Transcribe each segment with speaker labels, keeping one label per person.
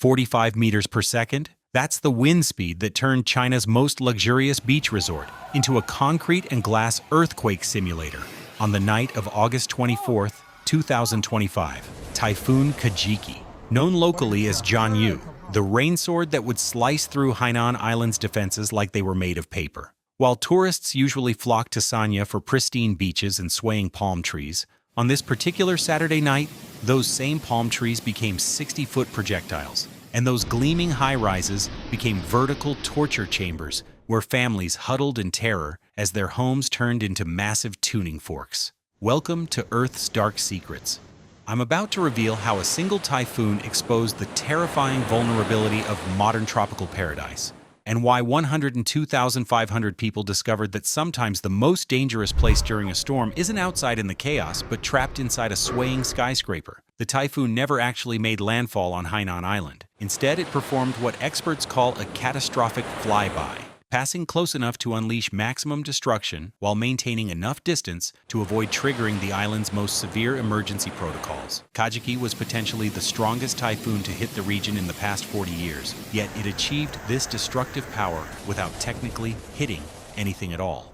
Speaker 1: 45 meters per second? That's the wind speed that turned China's most luxurious beach resort into a concrete and glass earthquake simulator on the night of August 24, 2025. Typhoon Kajiki, known locally as Jianyu, the rain sword that would slice through Hainan Island's defenses like they were made of paper. While tourists usually flock to Sanya for pristine beaches and swaying palm trees, on this particular Saturday night, those same palm trees became 60-foot projectiles, and those gleaming high-rises became vertical torture chambers where families huddled in terror as their homes turned into massive tuning forks. Welcome to Earth's dark secrets. I'm about to reveal how a single typhoon exposed the terrifying vulnerability of modern tropical paradise, and why 102,500 people discovered that sometimes the most dangerous place during a storm isn't outside in the chaos, but trapped inside a swaying skyscraper. The typhoon never actually made landfall on Hainan Island. Instead, it performed what experts call a catastrophic flyby, passing close enough to unleash maximum destruction while maintaining enough distance to avoid triggering the island's most severe emergency protocols. Kajiki was potentially the strongest typhoon to hit the region in the past 40 years, yet it achieved this destructive power without technically hitting anything at all.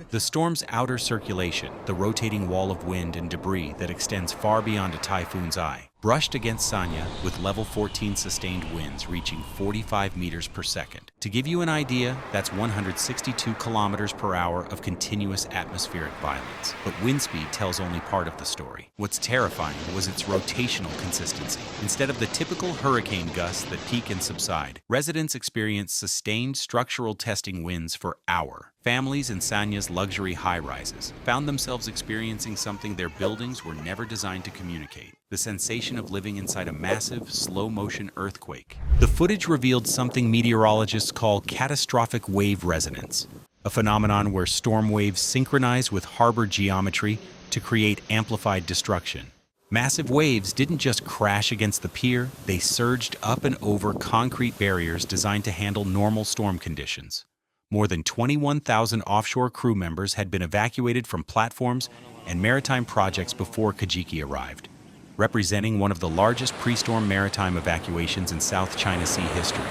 Speaker 1: The storm's outer circulation, the rotating wall of wind and debris that extends far beyond a typhoon's eye, brushed against Sanya with level 14 sustained winds reaching 45 meters per second. To give you an idea, that's 162 kilometers per hour of continuous atmospheric violence. But wind speed tells only part of the story. What's terrifying was its rotational consistency. Instead of the typical hurricane gusts that peak and subside, residents experienced sustained structural testing winds for hours. Families in Sanya's luxury high-rises found themselves experiencing something their buildings were never designed to communicate: the sensation of living inside a massive, slow-motion earthquake. The footage revealed something meteorologists call catastrophic wave resonance, a phenomenon where storm waves synchronize with harbor geometry to create amplified destruction. Massive waves didn't just crash against the pier, they surged up and over concrete barriers designed to handle normal storm conditions. More than 21,000 offshore crew members had been evacuated from platforms and maritime projects before Kajiki arrived, representing one of the largest pre-storm maritime evacuations in South China Sea history.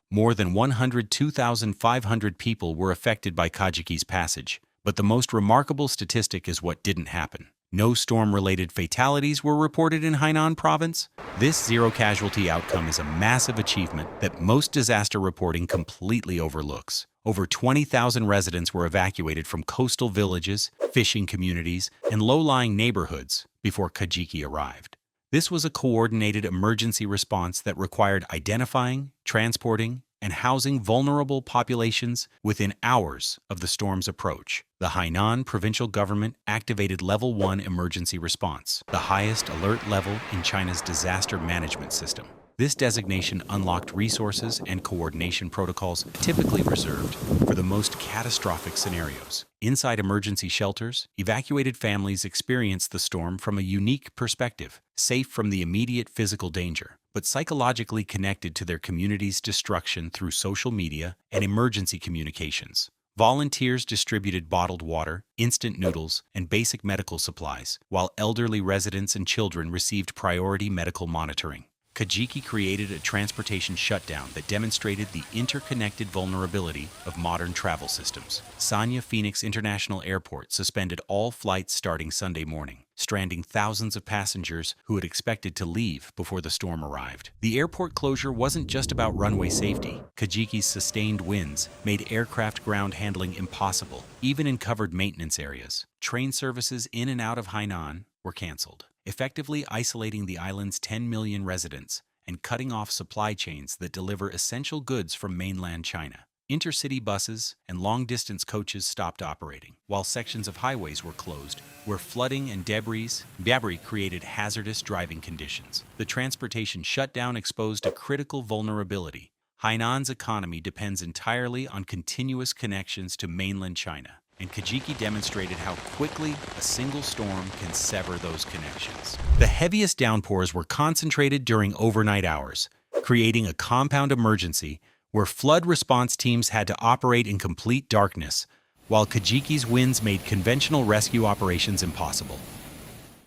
Speaker 1: More than 102,500 people were affected by Kajiki's passage, but the most remarkable statistic is what didn't happen. No storm-related fatalities were reported in Hainan province. This zero-casualty outcome is a massive achievement that most disaster reporting completely overlooks. Over 20,000 residents were evacuated from coastal villages, fishing communities, and low-lying neighborhoods before Kajiki arrived. This was a coordinated emergency response that required identifying, transporting, and housing vulnerable populations within hours of the storm's approach. The Hainan provincial government activated Level 1 emergency response, the highest alert level in China's disaster management system. This designation unlocked resources and coordination protocols typically reserved for the most catastrophic scenarios. Inside emergency shelters, evacuated families experienced the storm from a unique perspective, safe from the immediate physical danger, but psychologically connected to their community's destruction through social media and emergency communications. Volunteers distributed bottled water, instant noodles, and basic medical supplies, while elderly residents and children received priority medical monitoring. Kajiki created a transportation shutdown that demonstrated the interconnected vulnerability of modern travel systems. Sanya Phoenix International Airport suspended all flights starting Sunday morning, stranding thousands of passengers who had expected to leave before the storm arrived. The airport closure wasn't just about runway safety. Kajiki's sustained winds made aircraft ground handling impossible, even in covered maintenance areas. Train services in and out of Hainan were canceled, effectively isolating the island's 10 million residents and cutting off supply chains that deliver essential goods from mainland China. Intercity buses and long-distance coaches stopped operating, while sections of highways were closed, where flooding and debris created hazardous driving conditions. The transportation shutdown exposed a critical vulnerability. Hainan's economy depends entirely on continuous connections to mainland China, and Kajiki demonstrated how quickly a single storm can sever those connections. The heaviest downpours were concentrated during overnight hours, creating a compound emergency where flood response teams had to operate in complete darkness, while Kajiki's winds made conventional rescue operations impossible.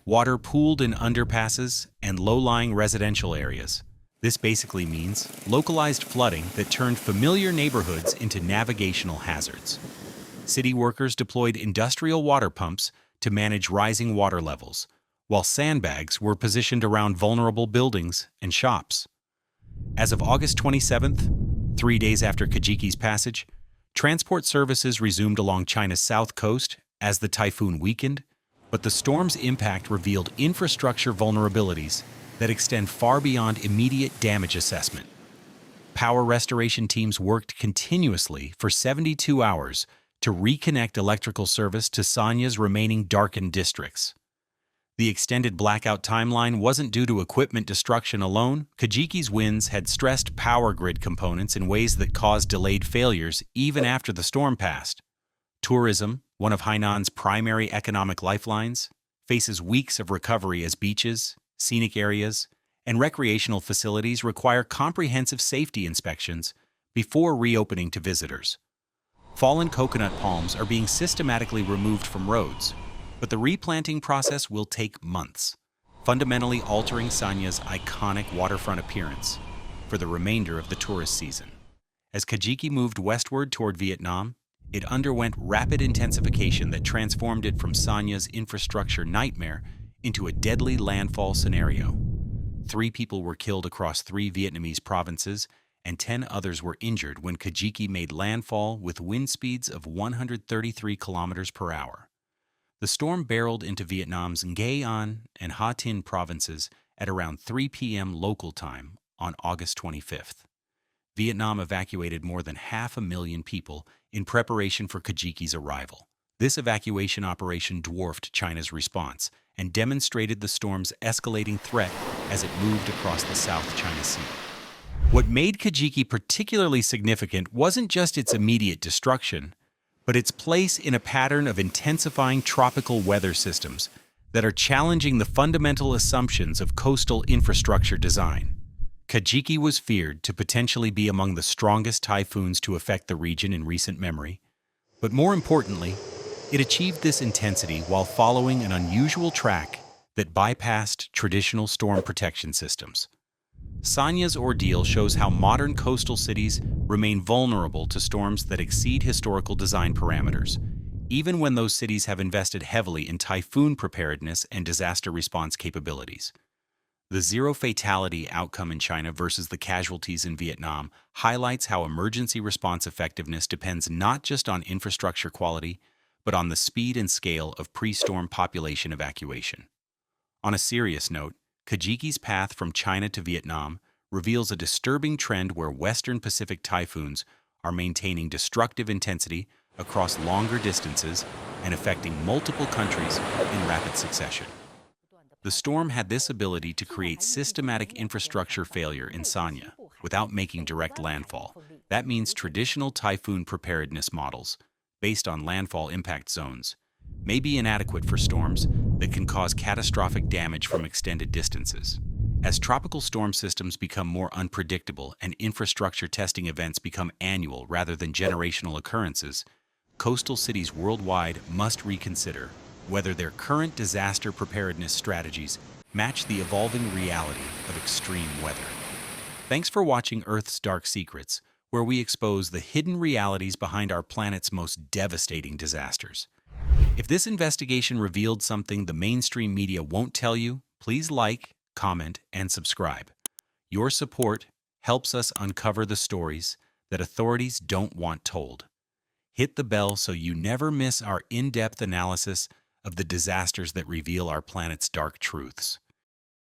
Speaker 1: Water pooled in underpasses and low-lying residential areas, This basically means localized flooding that turned familiar neighborhoods into navigational hazards. City workers deployed industrial water pumps to manage rising water levels, while sandbags were positioned around vulnerable buildings and shops. As of August 27th, 3 days after Kajiki's passage, transport services resumed along China's south coast as the typhoon weakened, but the storm's impact revealed infrastructure vulnerabilities that extend far beyond immediate damage assessment. Power restoration teams worked continuously for 72 hours to reconnect electrical service to Sanya's remaining darkened districts. The extended blackout timeline wasn't due to equipment destruction alone. Kajiki's winds had stressed power grid components in ways that caused delayed failures even after the storm passed. Tourism, one of Hainan's primary economic lifelines, faces weeks of recovery as beaches, scenic areas, and recreational facilities require comprehensive safety inspections before reopening to visitors. Fallen coconut palms are being systematically removed from roads, but the replanting process will take months, fundamentally altering Sanya's iconic waterfront appearance for the remainder of the tourist season. As Kajiki moved westward toward Vietnam, it underwent rapid intensification that transformed it from Sanya's infrastructure nightmare into a deadly landfall scenario. 3 people were killed across 3 Vietnamese provinces, and 10 others were injured when Kajiki made landfall with wind speeds of 133 kilometers per hour. The storm barreled into Vietnam's Nghe An and Ha Tinh provinces at around 3 p.m. local time on August 25th. Vietnam evacuated more than 500,000 people in preparation for Kajiki's arrival. This evacuation operation dwarfed China's response and demonstrated the storm's escalating threat as it moved across the South China Sea. What made Kajiki particularly significant wasn't just its immediate destruction, but its place in a pattern of intensifying tropical weather systems that are challenging the fundamental assumptions of coastal infrastructure design. Kajiki was feared to potentially be among the strongest typhoons to affect the region in recent memory, but more importantly, it achieved this intensity while following an unusual track that bypassed traditional storm protection systems. Sanya's ordeal shows how modern coastal cities remain vulnerable to storms that exceed historical design parameters, even when those cities have invested heavily in typhoon preparedness and disaster response capabilities. The zero-fatality outcome in China versus the casualties in Vietnam highlights how emergency response effectiveness depends not just on infrastructure quality, but on the speed and scale of pre-storm population evacuation. On a serious note, Kajiki's path from China to Vietnam reveals a disturbing trend where Western Pacific typhoons are maintaining destructive intensity across longer distances and affecting multiple countries in rapid succession. The storm had this ability to create systematic infrastructure failure in Sanya without making direct landfall. That means traditional typhoon preparedness models, based on landfall impact zones, may be inadequate for storms that can cause catastrophic damage from extended distances. As tropical storm systems become more unpredictable and infrastructure testing events become annual rather than generational occurrences, coastal cities worldwide must reconsider whether their current disaster preparedness strategies match the evolving reality of extreme weather. Thanks for watching Earth's Dark Secrets, where we expose the hidden realities behind our planet's most devastating disasters. If this investigation revealed something the mainstream media won't tell you, please like, comment, and subscribe. Your support helps us uncover the stories that authorities don't want told. Hit the bell so you never miss our in-depth analysis of the disasters that reveal our planet's dark truths.